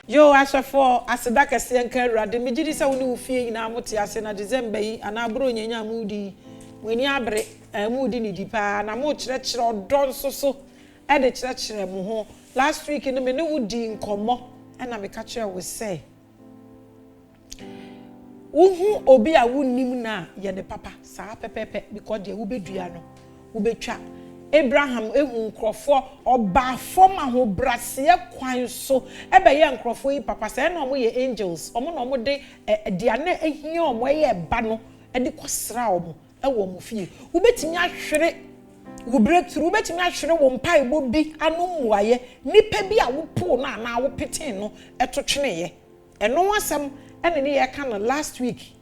Yo asafo aseda kese nka awurade megidi se woni ufie nyina mote ase na December yi ana bro nyanya mudi weni abre mudi ni dipa na mo kire kire odo nsoso e de kire kire mo ho last week no me ne wudi nkomo e na me ka kire we say uhu obi a wonnim na ye ne papa saa pepepe because de wo bedua no wo betwa Abraham ehu nkrofo oba fom aho brase kwan so ebe ye nkrofo yi papa say na omo ye angels omo na omo de dia na ehia omo ye ba no e de kosra omo e wo mo fie wo betimi ahwere wo breakthrough wo betimi ahwere wo mpai bo bi anu muaye nipa bi a wo po na na wo peten no eto twene ye eno asem ene ne ye ka no last week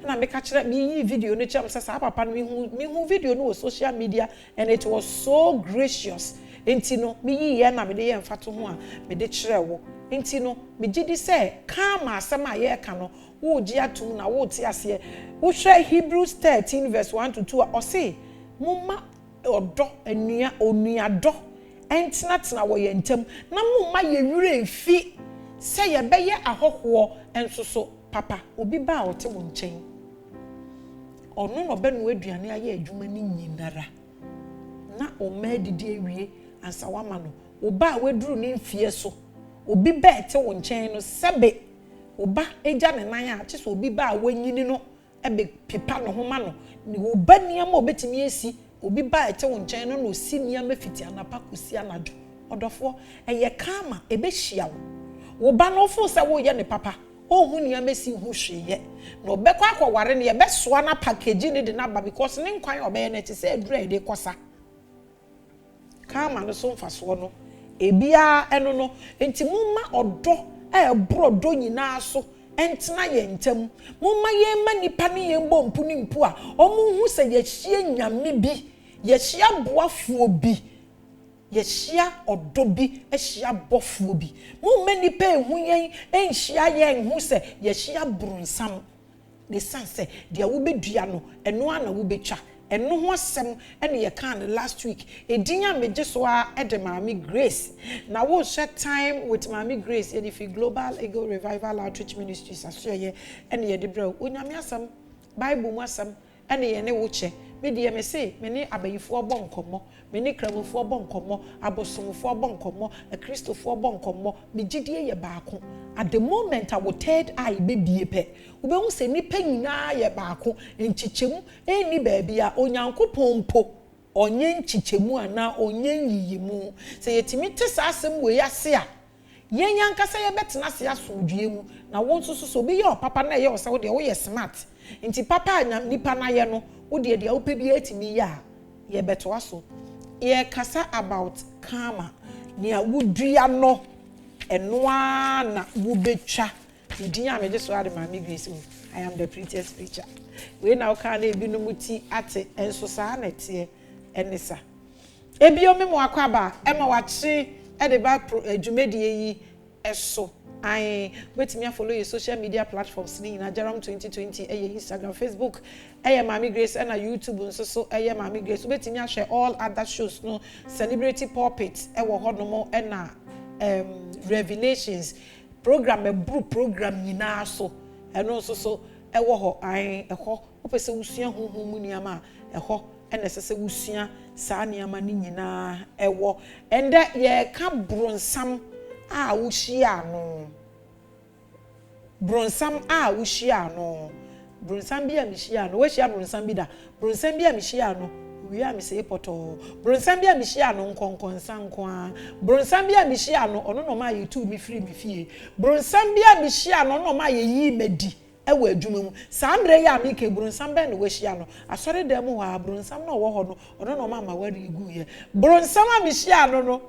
na me catch that me video no cham say papa me hu video no social media and it was so gracious enti no me ye na me de ye mfato ho a me de kire wo enti no me gidi say calm asem a ye ka no wo gi atum na wo ti ase wo hwe Hebrews 13 verse 1 to 2 o say mumma odo anua onuado entina tena wo ye ntam na mumma ye wure mfi say ye be ye ahoho enso so papa obi ba ote wo nchen ono no be no aduane aye adwuma ni nyinara na o ma didi ewie ansa wama no oba weduru ni mfie so obi ba ete wo nchen no sebe oba eja ne nan a che so obi ba wanyini no ebe pipa no homa no ni oba niam obetimi esi obi ba ete wo nchen no no si niam afiti anapa kosi anado odofo eye kama ebe hia wo ba no fo se wo ye ne papa ohun ni amesi hu hweye na obekọ akwaware ne ebe soa na package ni de na ba because ne nkwan obeye na ti se adura de kosa kama no so mfaso no ebia eno no enti mumma odo ebrodo nyina so entena ye ntam mumma ye manipa ne ye mbompu ni mpu a omu hu se ye hie nyame bi ye hia boafuo bi yeshia odobi ehia bofuo bi mu mani pe ehu yen enhia ye hu se yeshia brunsam de sanse de wo bedua no eno ana wo betwa eno ho asem ene ye kan last week edinya meje so a ede Mami Grace na wo share time with Mami Grace e fi Global Eagle Revival Outreach Ministries aso ye ene ye de bra onyame asem Bible mu asem ene ye ne wo che me de me say me ne abayifo obo nkomo me ne kramofo obo nkomo abosomfo obo nkomo kristofo obo nkomo me gidie ye baako at the moment I would third eye bebie pe ube hu se nipa nyina ye baako nchichemu eni baabi a onyankopon mpo onye nchichemu ana onye yiyimu se yetimi tesa asem we yase a yenya nkasa ye betena se asodue mu na won so bi ye papa na ye o se wo de wo ye smart nti papa anya nipa na ye no wo de de opebi etimi ya ye beto aso ye kasa about karma ni a wudua no enoa na wo betwa udin a me de so ade Mami Grace I am the prettiest preacher we na ka na ebi no muti ate enso sa na tie enisa ebi o me mo akwaba e ma wache e de ba adwumedie yi eso I wait me follow your social media platforms ni na Jerome 2020 Instagram, Facebook, Mami Grace and YouTube so Mami Grace. Wait me share all other shows no Celebrity Pulpit honomo and Revelations program program nyina so eno so ho ho opese usua honhom ni ama ene sese usua saa ni ama ni nyina and ye ka bronsam a wuhia no bronsam a wuhia no bronsam bia mihia no wahia bronsam bi da bronsam bia mihia no wi am say poto bronsam bia mihia no nkonkonsan ko a bronsam bia mihia no ono no ma ye tu mi free mi fie bronsam bia mihia no no ma ye yi medi ewa adwuma mu samre ya mi ke bronsam be no wahia no asore dem ho a bronsam no wo ho no ono no ma ma wari gu ye bronsam a mihia no no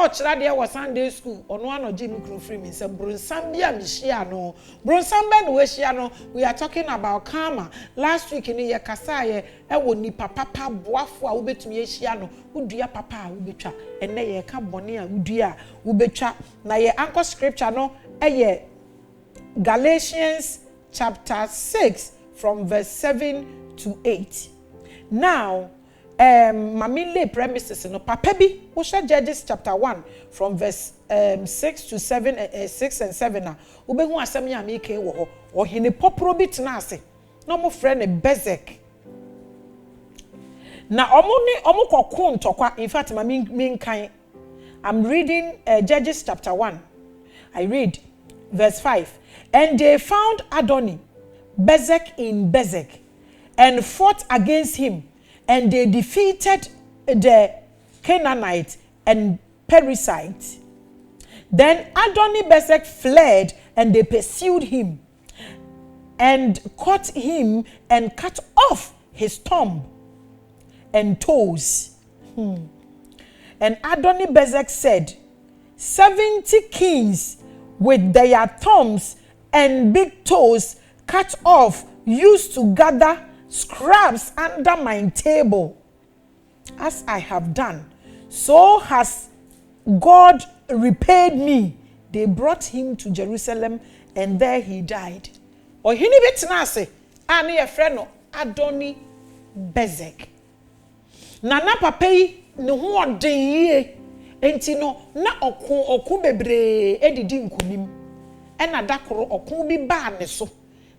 kira de wo Sunday school ono anoje mi kro free mi say bronsam bia mihia no bronsam be no wahia no we are talking about karma last week ni ye kasa ye ewo ni papa boafo a wo betumi ehia no udua papa a wo betwa ene ye ka bone a udua wo betwa na ye anchor scripture no eye Galatians chapter 6 from verse 7 to 8. Now, mami lay premises no papa bi wo hye Judges chapter 1 from verse 6 to 7 6 and 7 na wo be hu asem ya me kan wo ho ohene poporo bi tena ase na mo frɛ ne Bezek na omo kokko ntokwa in fact mami nkan I'm reading Judges chapter 1 I read verse 5 and they found Adoni Bezek in Bezek and fought against him and they defeated the Canaanites and Perizzites. Then Adoni Bezek fled and they pursued him and caught him and cut off his thumb and toes. And Adoni Bezek said, 70 kings with their thumbs and big toes cut off used to gather scraps under my table. As I have done, so has God repaid me. They brought him to Jerusalem and there he died. Ohini betina ase ani ye frɛ no Adoni Bezek. Nana papa yi ne ho ɔden yie enti no na ɔko bebree edidi nkunim ɛna dakoro ɔko bi baa ne so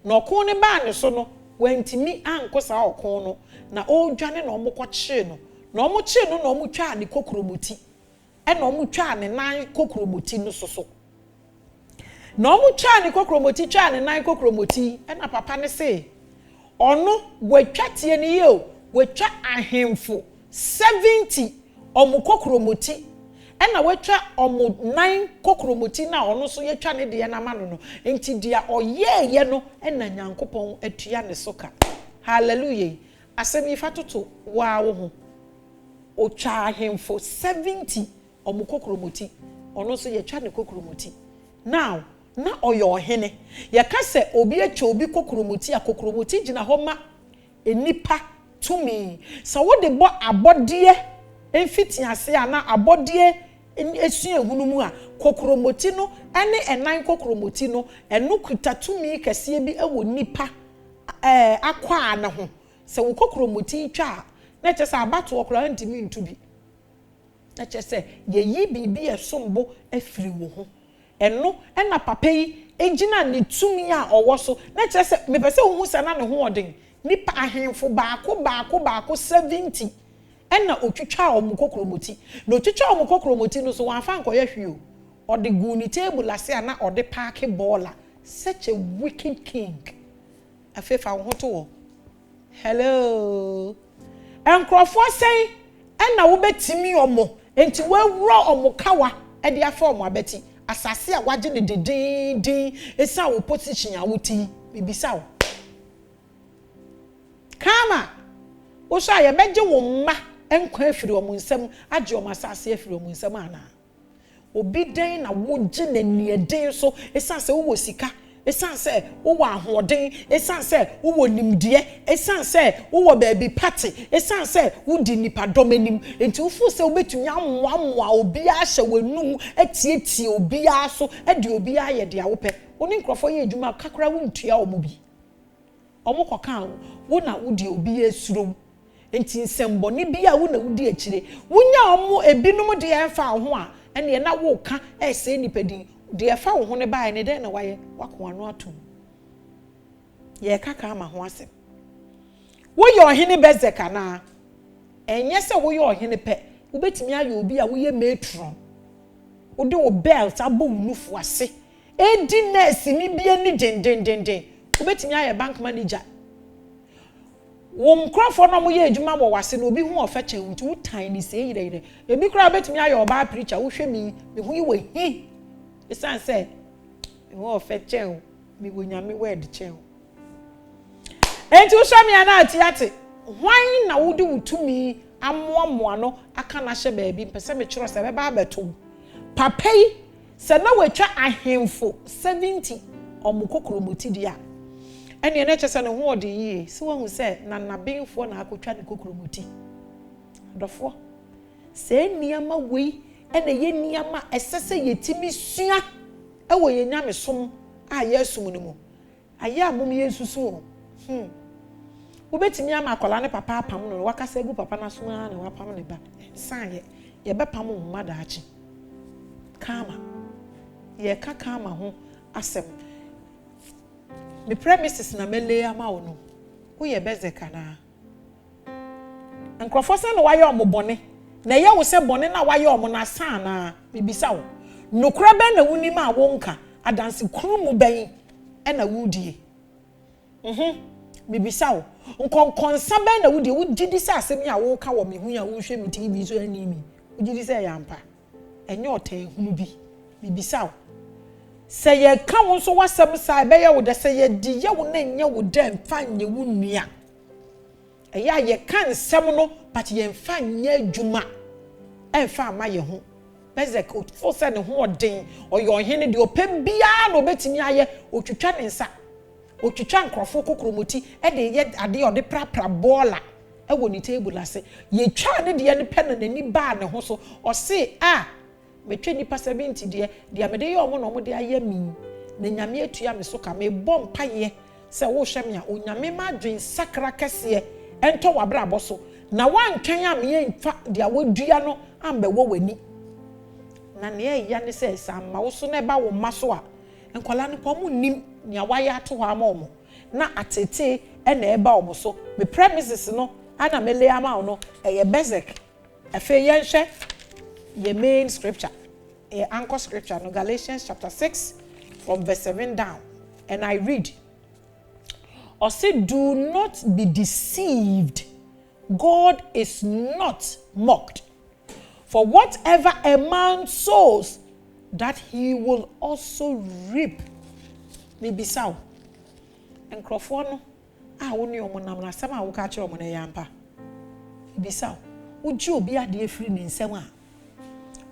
na ɔko ne baa ne so no wantimi ankosa ɔko no na odwane na ɔmokɔkye no na ɔmokye no na ɔmotwa ne kokromoti ɛna ɔmotwa ne nan kokromoti no so na ɔmotwa ne kokromoti twa ne nan kokromoti ɛna papa ne se ɔno watwa tie ne ye o watwa ahemfo 70 ɔmo kokromoti ɛna watwa ɔmo nan kokromoti na ɔno so yɛtwa ne de na ma no enti dia ɔyɛɛyɛ no ɛna Nyankopɔn atua ne soka hallelujah asɛm yi fatoto waa wo ho otwa ahemfo 70 ɔmo kokromoti ɔno so yɛtwa ne kokromoti now na ɔyɛ ɔhene yɛka sɛ obi atwa obi kokromoti a kokromoti gyina hɔ ma enipa tumi sɛ wo de bɔ abɔdeɛ emfiti ase ana abɔdeɛ esu ehunu mu a kokromoti no ɛne ɛnan kokromoti no ɛno kuta tumi kɛseɛ bi ɛwɔ nipa akwa na ho sɛ wo kokromoti twa na kyɛ sɛ abato okra ntimi ntubi na kyɛ sɛ yeyi bibi esombo afiri wo ho ɛno ɛna papa yi egina ne tumi a ɔwɔ so na kyɛ sɛ mepɛ sɛ wo hu sɛ na ne ho ɔden nipa ahemfo baako 70 ɛna otwitwa ɔmo kokromoti na otwitwa ɔmo kokromoti no so wanfa nkɔyɛ hwio ɔde gu ni table ase ana ɔde park baller such a wicked king afefa wo ho to wo hello enkrofo sɛn ɛna wo betimi ɔmo enti wawura ɔmo kawa ɛde afa ɔmo abeti asase a waje ne dedin esa wo position a wuti bibisa wo kama wo sha ye beje wo mma enkwa afiri ɔmo nsam age ɔmo asase afiri ɔmo nsam ana obi den na wo gye n'anieden so esa sɛ wo sika esa sɛ wo ahoɔden esa sɛ wo nimdeɛ esa sɛ wo baabi party esa sɛ wo di nipa domanim enti wo fu sɛ wo betumi amoamoa obi ahyɛ w'anum atietie obi aso de obi ayɛ de awopɛ wo ne nkrɔfo yɛ adwuma kakra wo ntua ɔmo bi ɔmo kɔka wo na wo di obi asuro enti nsɛmbɔne bi a wo na wo di akyire wonya ɔmo ebinom de ɛfa ho a ɛne na wo ka ɛsɛ nipadin de ɛfa wo ho ne bae ne den na wayɛ wako ano atom ye kaka ama ho asɛm wo yɛ ɔhene Bezek na ɛnyɛ sɛ wo yɛ ɔhene pɛ wo betimi ayɛ obi a wo yɛ matron wo de wo belt abɔ wo nufu ase edi nurse ni bia ni dendendenden wo betimi ayɛ bank manager wo nkrofo no mo yɛ adwuma wɔ wase na obi hu ɔfa kyɛ nti wo tan ni sɛ yire ebi kura betimi ayɛ ɔba preacher wo hwɛ mi hu yi wɔ hi esan sɛ wo ɔfa kyɛ mi wo nyame word kyɛ enti wo hwɛ mi ana atiate hwan na wo de wutumi amoamoa no aka na hye baabi mpɛsɛ me kyerɛ sɛ bɛba abeto papa yi sɛ na watwa ahemfo 70 ɔmo kokromoti dia ɛne na kyerɛ sɛ ne ho ɔde yie sɛ wahu sɛ na nabenfoɔ na akotwa ne kokromoti adɔfoɔ sɛ nneɛma wei ɛna yɛ nneɛma ɛsɛ sɛ yɛtimi sua ɛwɔ yɛ nyamesom a yɛsum no mu ayɛ amom yɛnsusu wobetimi ama akola ne papa apam no wakasa gu papa na so na wapam ne ba san ye bepam wo mada achi kama ye ka kama ho asem me premises na mele ama wo no wo ye bezeka na nkrofo se no waye omobone na ye wo se bone na waye omo na san na bibisa wo nokura ben na wuni ma wo nka adanse krumu ben e na wudie bibisa wo nkonkonsa ben na wudie wugidi se asem ya wo ka wo me hu ya wo hwe me TV so animi wugidi se yampa enye otan hunu bi bibisa wo se ye ka wo so wasem sai be ye wo de se ye di ye wo na nye wo de mfa nye wo nua eya ye kan sem no but ye mfa nye adwuma emfa ama ye ho bezek o se ne ho odin oyo hene de opem bia na obetimi aye otwitwa ne nsa otwitwa nkrofo kokromoti e de ye ade ode prapra bola e wo ni table ase ye twa ne de ne pen na ni ba ne ho so o se metwe nipa 70 de amede ye omo na omo de aye mi na nyame atua me so ka me bom paye se wo hwem ya onyame ma dwen sakra kese ento wabra boso na wantwen am ye mfa de awodua no ambe wo wani na ne ya ne se samma wo so na ba wo maso a enkola ne po mu nim nia waya ato ho ama na atete e na eba omo so me premises no ana mele ama no ye basic afa ye nhwe ye main scripture anchor scripture no Galatians chapter 6 from verse 7 down and I read or say do not be deceived, God is not mocked, for whatever a man sows that he will also reap. Maybe so and crofon woni omo nam na sama wo ka kire omo na yampa bisa would you be ade free ni nsem a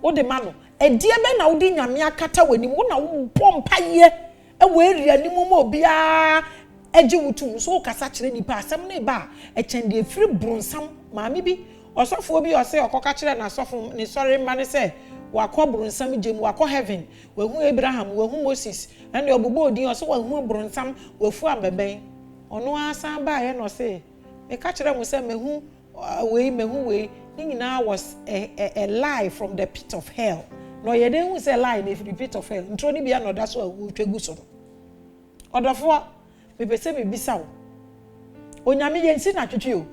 wo de ma no e die be na wo di nyame akata wani wo na wo pompa ye e wo area ni mu ma obia eje wutum so kasa kire nipa asem ne ba e chende free bronsam maami bi osofo bi o se okoka kire na asofo ni sorry ma ne se wakọ bronsam gem wakọ heaven wahu Abraham wahu Moses ene obubo odin o so wahu bronsam wafu ambeben ono asan ba ye no se me ka kire mo se mehu we nyina was a lie from the pit of hell no ye den hu say lie in the pit of hell ntro ni bia no da so awu twegu so odofo me pese me bisa wo onyame ye nsi na twetwe o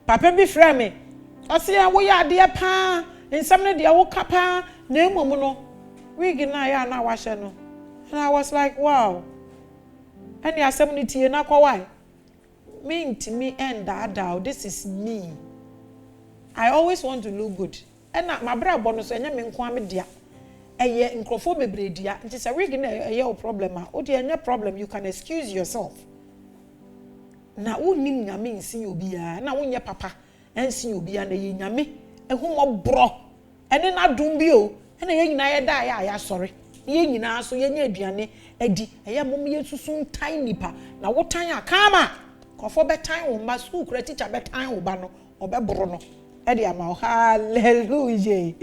papa bi frɛ me ɔse ya wo ya ade pa nsɛm ne de wo kapa na emom no wig na ya na wahye no and I was like wow any asɛm ne tie na kwa why me ntimi end that this is me I always want to look good and my brother bono so enya me nko am dia eye nkrofo bebre dia nti say wig na eye o problem a o de enya problem you can excuse yourself na wonim nyame nsi obi a na wonye papa ensi obi a na ye nyame ehumobro ene na dum bi o ene ye nyina ye da ya sori ye nyina so ye nya aduane adi eye mom ye susun tan nipa na wotan akama kofo betan wo ma school kura teacher betan wo ba no obebro no e de ama hallelujah.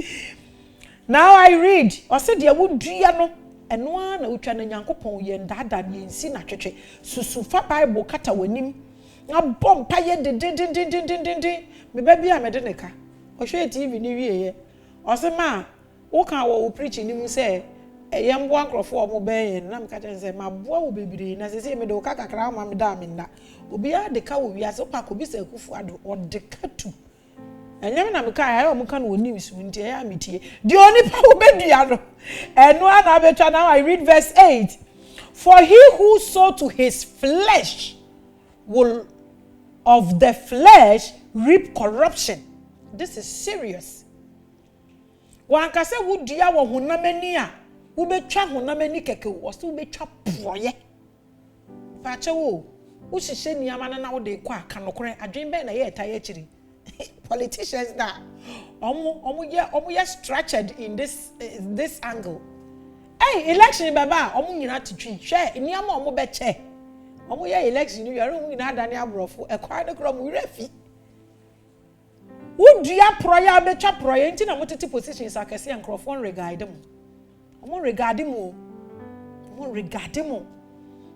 Now I read o se de wodua no eno a na wotwa na nyankopon ye ndada ne nsi na twetwe susu fa bible kata wanim na bompa ye de me ba bia me de neka o hwe TV ni wieye o se ma wo kan wo preach ni mu se eye mbo ankrofo o mo ben ye na me ka ten se ma boa wo bebire na se me de wo kakakra ma me da me nda obi a de ka wo wi ase pa ko bi se kufu ado o de ka tu enyem na me ka ya o mo kan wo news nti ya metie de oni pa wo bedua no eno ana betwa. Now I read verse 8 for he who sow to his flesh will of the flesh reap corruption. This is serious. Wanka se wudua wo honamani a wo betwa honamani keke wo so wo betwa proye fa che wo hihye niama na wo de kwa aka nokore adwen be na ye etaye chiri politicians that omo ye structured in this angle. Hey, election baba omo nyina tetwi hwe niama omo be che omo ye election ni yare omo nyina adane abrofo ekwa de kro mo refi wudua proya betwa proya nti na motete positions akese enkrofon regard mu omo regard mu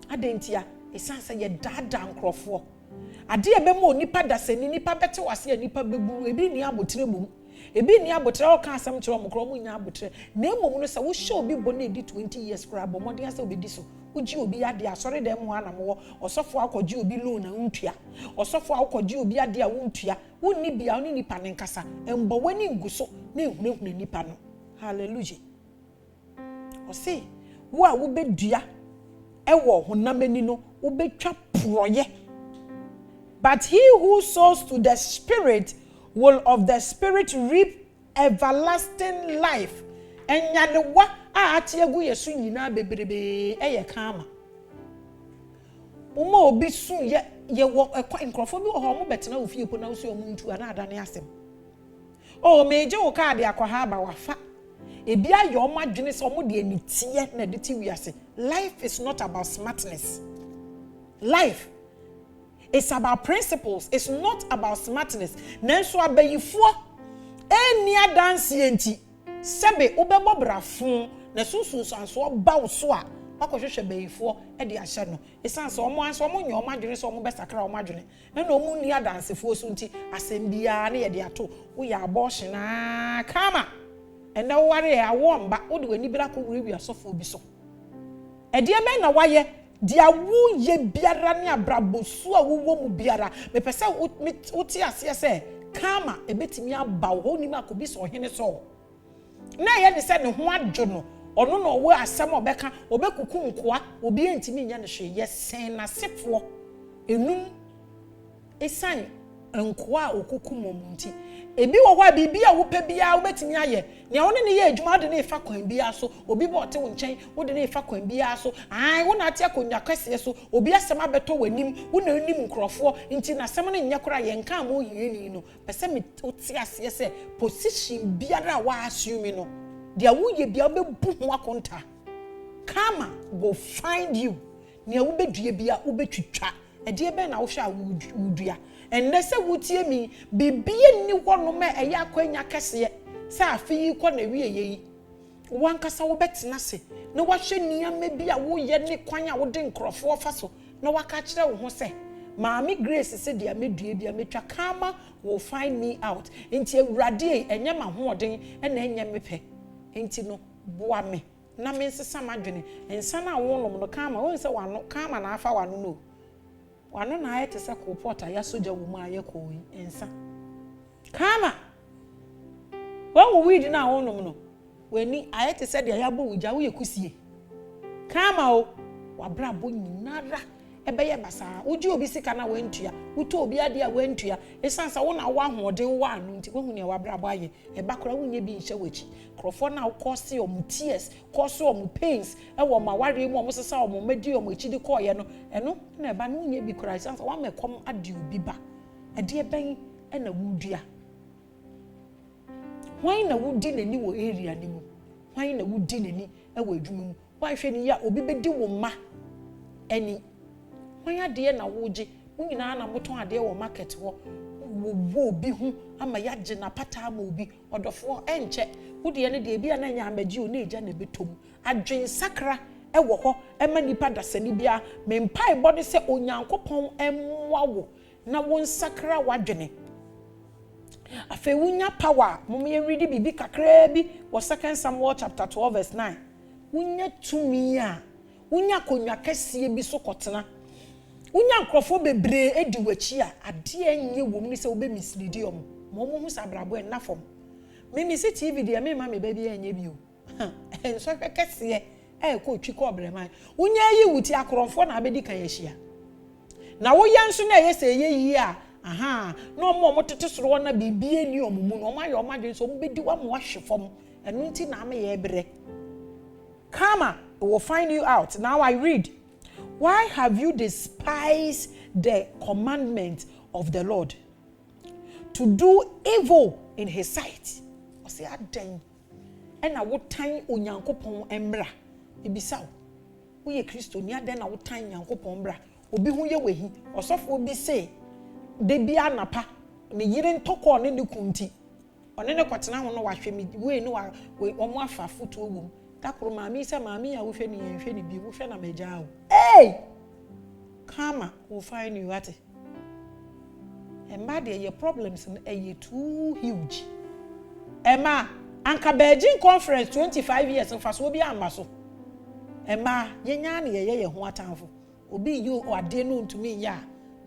adentia esan say ye dada nkrofo ade ebe mo nipa dasani nipa bete wase nipa bebu ebi ni abotire mum ebi ni abotire o kan asem kire omkro mo nya abotire na emom no se wo hye obi bo na edi 20 years kra bo modern ase obi di so uji obi ade asore dem ho ana mo osofo akọji obi loan na untua osofo akọji obi ade a untua wonni bia wonni nipa ne nkasa embo wani nguso na ehunehune nipa no hallelujah osi wo a wo bedua ewo honamani no wo betwa proye. But he who sows to the Spirit will of the Spirit reap everlasting life. Enyanewa a atiegu yesu nyina bebrebe eye kama. Uma obi sun ye wo nkrofo bi wo ho mo betena ofie po na wo so mu ntu ana adane asem. O meje wo ka de akwaha ba wafa. Ebi aye o madwene so mo de anitie na de ti wiase. Life is not about smartness. Life it's about principles. It's not about smartness. Nenso abayifo enia dance enti sebe obebo brafon na sunsun sanso ba wo so a makohwehwe bayifo e de ahye no esanse omo anso omo nye omadwene so omo besakra omadwene na omo nia dansefo so nti asembia na ye de ato wo ya abortion na kama ene ware ya womba wo de wani bira ko wuri asofo bi so e de me na waye dia wu ye biara ne abrabosu a wo mu biara me pese uti ase se kama ebetimi aba ho ni makobi so hene so na ye ne se ne ho adwo no ono no wo asem obeka obekuku nkoa obi entimi nya ne hwe ye sen na sefo enum esan nkoa okuku momunti ebi wo hwa bibia wo pa bia wo betimi aye ne wo ne ye adwuma de ne fa kwan bia so obi bo te wo nchen wo de ne fa kwan bia so ai wo na ate akonya kwese so obi asem abeto wanim wo na anim nkrofo nti na asem ne nya kora ye nka mo hieni no pese me oti ase se position biara wa assume no dia wo ye bia obebu ho akonta kama go find you ne wo bedue bia wo betwitwa e de be na wo hwa wudua enne se wutie mi bibie ni wono ma eye akwanya kese se afi ko na wie yi wankasa wo betena se na wahwe niam bi a wo ye ne kwan a wo de nkrofo fa so na waka kire wo ho se maami Grace se dia medue bia metwa kama will find me out enti awurade enye ma ho oden na enye mepe enti no boa me na me nsesa madwene ensa na wo nom no kama wo se wano kama na afa wano no wano na ayete se ko porta ya soja wo ma aye ko ensa kama wo weed na wo nom no weni ayete se dia ya bo wuja wo yekusie kama o wabra bo nyinara ebeye basa uji obi sika na wentua uto obi ade a wentua esansa wo na wo ahoden wo anu nti wo hu ne wabra bo aye ebakora wonye bi nhye wachi krofo na wo cause om tears cause om pains e wo ma ware mu om sesa om medi om echi di koye no eno na eba no wonye bi kora esansa wa mekom ade obi ba ade eben e na wudua hwan na wudi nani wo area ni mu hwan na wudi nani e wo adwuma mu hwan hwe ni ya obi bedi wo ma eni wanya de na woje unyina na moton ade wo market wo obi hu ama yaje na pata ama obi odofo enche wode ne de bia na nya amaji o na eja na betom adwen sakra ewo ho ema nipa dasani bia mempai body se onyankopon emwa wo na won sakra wadwene afa wunya power mumye read bibi kakra bi wo 2 Samuel chapter 12 verse 9 wunya tumi a wunya konwa kese bi so kotena unya nkrofo bebre edi wachi a ade enye wom ni se obe mislead om mo hu sabrabo en nafom me se TV de me ma me ba bi enye bi o enso kekese ko twi ko obreman unya yi wuti akrofo na abedi kan yahia na wo yanso na ye se ye yi a aha no mo tete soro na bibie ni om mu no ma ye omadwe so mbedi wa mo ahwefom enu nti na me ye bre kama will find you out. Now I read, why have you despised the commandment of the Lord to do evil in his sight? O say aden ena wotan onyankopon embra ebisa wo ye Kristo ni aden na wotan onyankopon embra obi hu ye wehi osofo obi say de bia napa ne yire ntoko ne ne kunti one ne kwatena ho no wahwe mi we no wa omo afa foto ogum takoro maami se maami ya wo hwe ni yenhwe ni bi wo hwe na meja wo hey karma will find you at it. Emma, your problems are too huge. Emma, Anka Beijing conference 25 years of us will be a muscle. Emma, ye what time for? Obi you or dear noon to me, ya.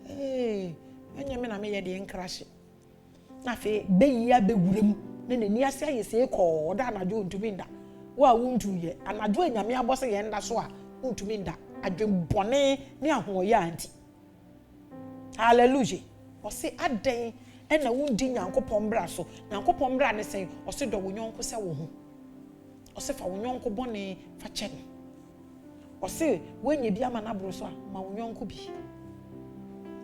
Hey, when you mean I made the crash. Nafe, be ya be room, then the near say you say call, that I do to mean that. Well, won't do ye, and I do in your mere boss again, that's why, won't to mean that. I dream bonnet near who ya auntie. Hallelujah. Or say a day and a wound in Yankopon brasso, Yankopon brand say, or say the Wunyanko say, or say for Wunyanko bonnet for chen. Or say, when you be a man abrosa, my Wunyanko be.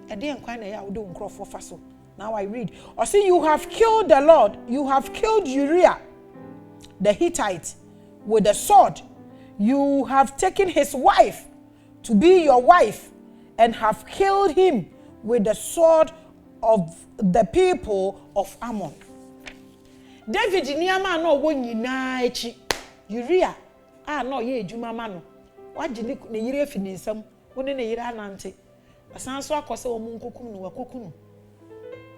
A day and quite a do crop for faso. Now I read. Or say, you have killed the Lord, you have killed Uriah, the Hittite, with the sword. You have taken his wife to be your wife and have killed him with the sword of the people of Ammon. David niyama no wo nyina echi. Uriah no ye edwuma ma no. Waje ne yire afi ne nsam, wo ne yire anante. Asan so akose wo mu nkokum no wakokum.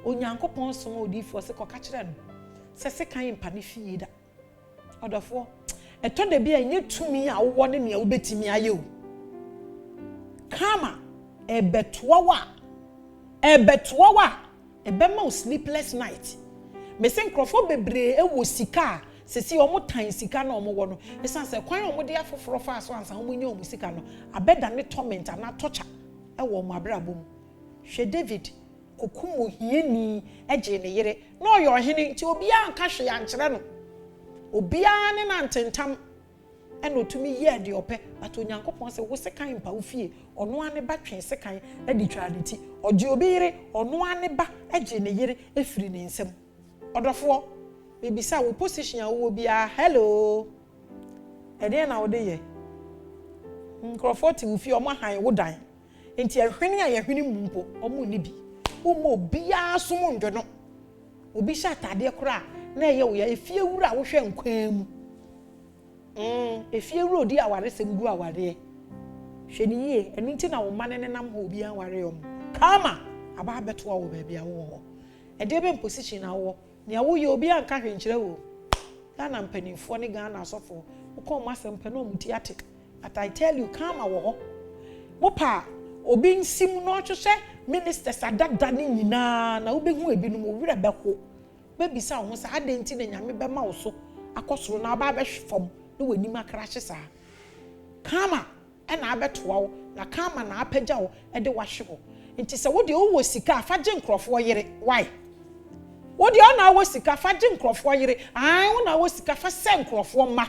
Onyankopon som odifo se koka kire no. Se kan mpa ne fie da. Odofo eto de bia nye tumi a wo ne ne obetimi aye o. Kama ebetowa ebema sleepless night. Me say nkrofo bebre ewo sika sesi omo tan sika na omo wo no esan se kwan omo de afoforo fa so ansa omo nya omo sika no abeda ne torment na torture ewo omo abrabom. Hwe David kokumo hieni eje ne yere na oyo hene nti obi anka hwe ya nkere no obi ane na ntentam ena otumi ye de ope but onyankopon se wo sekan mpa wo fie ono ane ba twen sekan edi twality oje obi yere ono ane ba eje ne yere efiri ne nsem odofo bebisa wo position a wo bia hello ede na wo de ye nkrofoti wo fie omo han wo dan enti ehwene a yehwene mumpo omo ni bi omo bia som ndwo no obi sha tade kora na ye wo ya efie wura wo hwe nkwan mu efie wura odi aware sem gu aware hwe ni ye enu nti na wo mane ne nam ho obi aware yom kama aba beto wo ba bia wo ho ede be position na wo ne wo ye obi anka hwe nkire wo Ghana mpanimfo ne Ghana asofo wo kom asem pa no muti ate but I tell you kama wo ho wo pa obi nsim no hwehwe ministers adada ne nyina na wo be hu ebi no wo wura be ho bebisa wo sa adenti na nyame be ma wo so akosoro na aba be hwefom no wani makrahye sa kama na abetoa wo na kama na apagya wo de wahwe wo nti se wo de wo sika afaje nkrofo yere why wo de ona wo sika afaje nkrofo yere ai wo na wo sika fa se nkrofo ma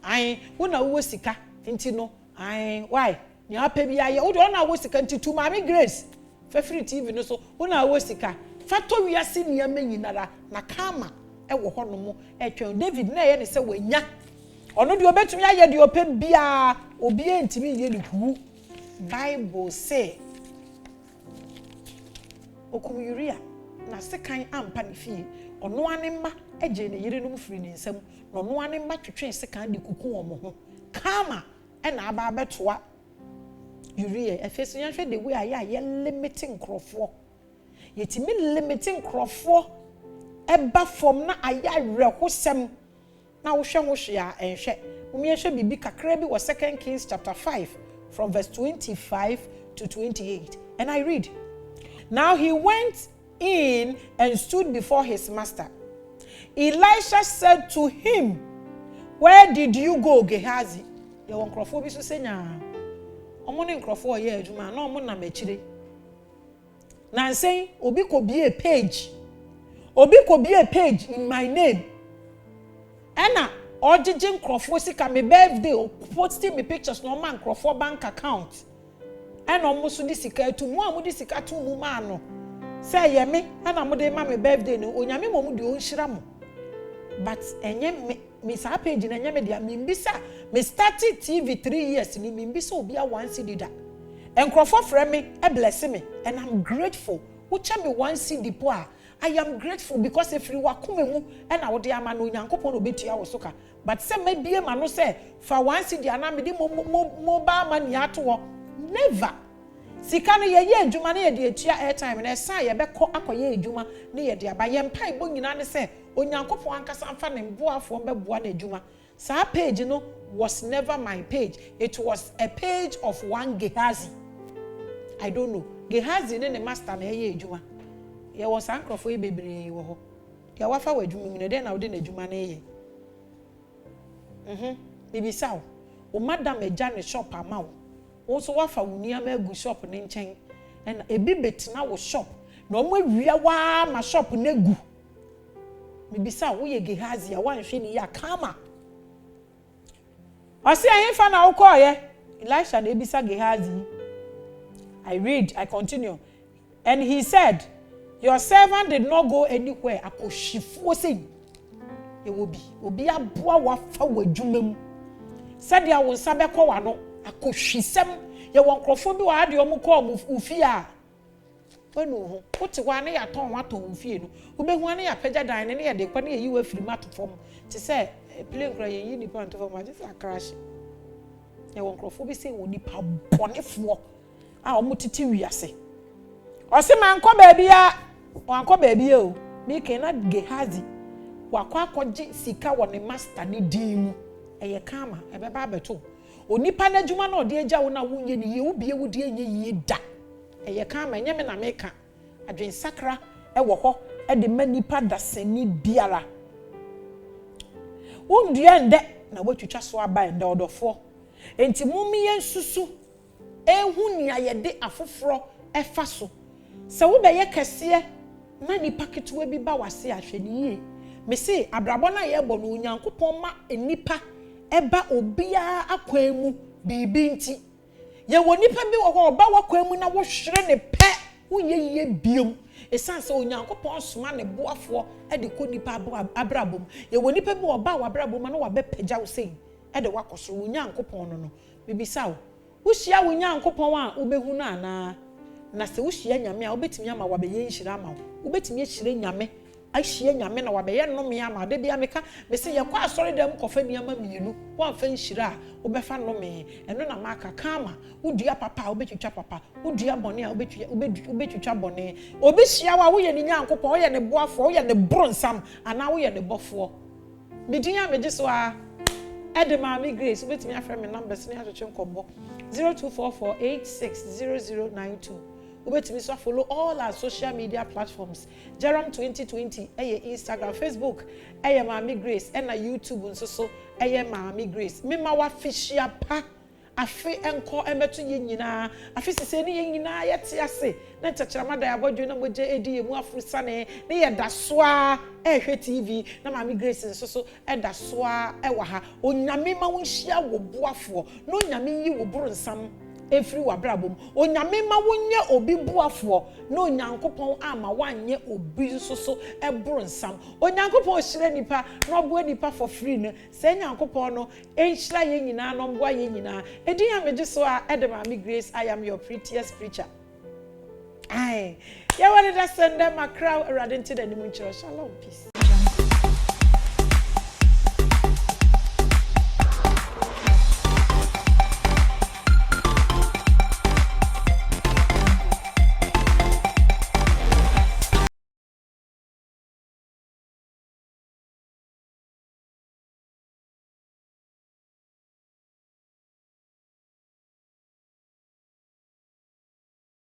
ai wo na wo sika nti no ai why ni apabi aye wo de ona wo sika nti tu mami Grace fa free TV no so wo na wo sika fa to wiase niam nyinara na kama wo hono mo etwen David na ye ne se wanya ono de obetumi aye de ope bia obi entimi ye ne ku Bible say okum Uriah na sekan ampa ne fie ono ane ma eje ne yire no mfiri ne nsam no ono ane ma twetwe sekan de kuku wo mo ho kama na aba betoa Uriah efeso yan hwe de we aye limiting crofo yetimi limiting crofo eba form na aya rehosem na wo hwe ho hwe a enhwe umi ehwe bibi kakra bi wo 2 Kings chapter 5 from verse 25 to 28 and I read. Now he went in and stood before his master. Elisha said to him, where did you go, Gehazi? You want crofo bi so senya omo ne crofo ye adwuma na omo na machire na say obi ko be a page in my name ena ojeje nkrofo sika me birthday o posting me pictures no man nkrofo bank account ena omo so di sika tu mu amu di sika tu mu ma no say ye me ena mo de ma me birthday no onyame mo mu de o nhira mo but enye me sa page na enye me dia me mbisa me started TV 3 years ni me mbisa obi a 1 CD da nkrofo frɛ me e bless me and I'm grateful wo cha me 1 CD po a I am grateful because if you wakome mu and I would ama no nyankopon obetua wo soka but say maybe ma no say fa 1 CD ana me di mobile money ato never sika no ye adwuma na ye de atua airtime na esa ye beko akoye adwuma na ye de aba ye mpa ibo nyina ne se onyankopon ankasa mfa ne mboafo mbeboa na adwuma sa page no was never my page. It was a page of one Gehazi. I don't know. Gehazi ne master na ye adwuma. Ye was ankrofo e bebre wo ho. Ya wafa wa adwuma ne den na wo de na adwuma na ye. Bibisa o madam eja ne shop ama wo. Wo so wafa wo niam agu shop ne nchen. Na ebi betina wo shop. Na omo awia wa ma shop na gu. Bibisa wo ye Gehazi ya wanhwe ni ya kama. Ose ayin fa na wo call ye. Elisha na ebisa Gehazi. I continue. And he said, your servant did not go anywhere. Akoshifu say, it will be. Obi aboa wa fa wadwuma mu. Said ya won sabe ko wa no. Akohwisem. Ye won krofo bi wa ade omu ko ufie a. Wenu ho. Wote wa na ya ton waton ufie no. Obehu na ya pagya dan ne ye de kwa na ye yiwa firi mato fom. Ti say plane kra ye yi ni panto fom. Just a crash. Ye won krofo bi say won nipa bonefo. A omutiti wiase. Ose manko baabia, wanko baabia o. Me kena Gehazi. Wakwa akogye sika wo ne master ne din mu. Eye kama, ebeba abeto. Onipa na adwuma na ode agya wo na wonye ne ye wo bie wo de enye ye da. Eye kama enye me na meka. Adwen sakra wo ho e de manipa dasani biara. Wondua nde na watwitwa so aba nde odofo. Enti mummi yensusu ehu nia ye de afoforo efa so. Se wo be ye kese na nipa ketewa bi ba wase ahwani ye. Me say abrabo na ye bo no Onyankopon ma enipa eba obia akwan mu bibi nti. Ye wo nipa bi wo ho ba wakwan mu na wo hwere ne pe wo ye ye biom. Esanse Onyankopon soma ne boafo e de ko nipa abrabom. Ye wo nipa bi wo ba wa abrabom na wo be pagya wo sei e de wakoso Onyankopon no no. Bibisa wo. Wo hia Onyankopon a wo behu na na se wo hia nyame a wo betimi ama wa be ye nhira ama wo. Wo betimi ahire nyame ahie nyame na wa be ye nnome ama de bia meka me se ye kwa asori dem kofa niama mienu wo amfa nhira a wo befa nnome eno na maka kama wo dua papa wo betwitwa papa wo dua bone a wo betwitwa bone obi hia wa wo ye ni Nyankopon wo ye ne boafo wo ye ne bronsam ana wo ye ne bofo medinya meje so a Edemami Grace, wait me after my numbers near to Chenkombo 0244860092. Wait me so follow all our social media platforms. Jerome 2020, Instagram, Facebook, Mami Grace, and YouTube and so Mami Grace. Mima wa fishia pa afi enko emetu ye nyina afi sese ne ye nyina yete ase na chachirama da abodwo na moje edi emu afrusa ne ye dasoa ehwe TV na Mami Grace nso edasoa ewa ha onyame ma wonhia wo boafo na onyame yi wo boronsam efri wabrabom onyame ma wonye obi boafo na Onyankopon ama wanye obi nso eboronsam Onyankopon hire nipa na obo nipa for free ne se Nyankopon no enhira ye nyina no mboa ye nyina edin ya meje so a Edemami Grace. I am your prettiest preacher. Ai ya wale da sende makra radenti da nimu nchiro. Shalom, peace.